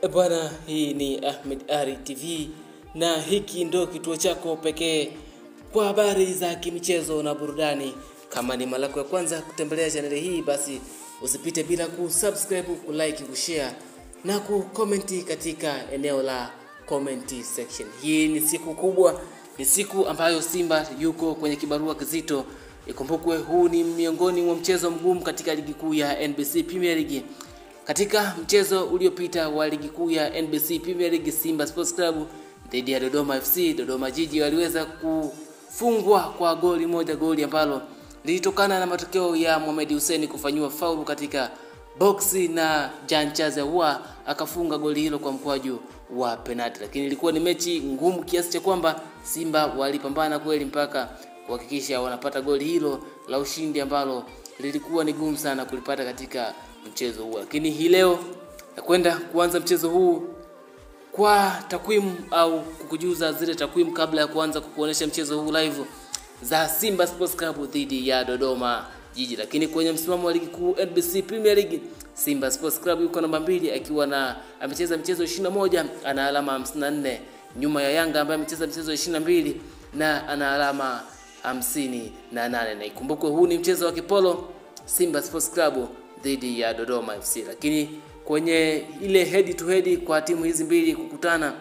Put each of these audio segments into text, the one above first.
Bwana, hii ni Ahmed Ari TV na hiki ndo kituo chako pekee kwa habari za kimichezo na burudani. Kama ni mara yako ya kwanza kutembelea channel hii, basi usipite bila kusubscribe, kulike, kushare na kucomment katika eneo la comment section. Hii ni siku kubwa, ni siku ambayo Simba yuko kwenye kibarua kizito. Ikumbukwe huu ni miongoni mwa mchezo mgumu katika ligi kuu ya NBC Premier League. Katika mchezo uliopita wa ligi kuu ya NBC Premier League, Simba Sports Club dhidi ya Dodoma FC, Dodoma Jiji waliweza kufungwa kwa goli ambalo lilitokana na matokeo ya Mohamed Hussein kufanywa faulu katika boxi na Jean Charles Ahoua akafunga goli hilo kwa mkwaju wa penalty. Lakini ilikuwa ni mechi ngumu kiasi cha kwamba Simba walipambana kweli mpaka kuhakikisha wanapata goli hilo la ushindi ambalo lilikuwa ni gumu sana kulipata katika mchezo huu. Lakini hii leo nakwenda kuanza mchezo huu kwa takwimu au kukujuza zile takwimu kabla ya kuanza kukuonesha mchezo huu live za Simba Sports Club dhidi ya Dodoma Jiji. Lakini kwenye msimamo wa ligi kuu NBC Premier League, Simba Sports Club yuko namba 2 akiwa amecheza mchezo 21, ana alama 54, nyuma ya Yanga ambaye amecheza mchezo 22 na ana alama 58. Na ikumbukwe huu ni mchezo wa kipolo, Simba Sports Club dhidi ya Dodoma FC. Lakini kwenye ile head to head kwa timu hizi mbili kukutana,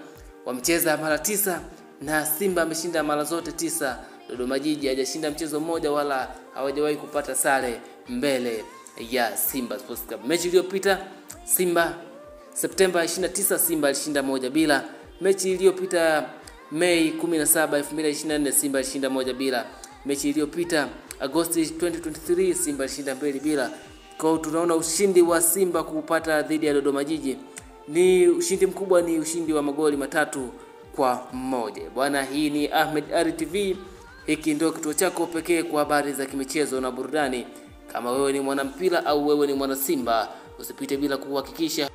wamecheza mara 9 na Simba ameshinda mara zote 9. Dodoma Jiji hajashinda mchezo mmoja wala hawajawahi kupata sare mbele ya Simba Sports Club. Mechi iliyopita Septemba 29 Simba alishinda 1-0. Mechi iliyopita Mei 17, 2024 Simba alishinda 1-0. Mechi iliyopita Agosti 2023 Simba alishinda 2-0. Kwa tunaona ushindi wa Simba kupata dhidi ya Dodoma Jiji ni ushindi mkubwa, ni ushindi wa magoli 3-1. Bwana, hii ni Ahmed Ari TV. Hiki ndio kituo chako pekee kwa habari za kimichezo na burudani. Kama wewe ni mwana mpira au wewe ni mwana Simba, usipite bila kuhakikisha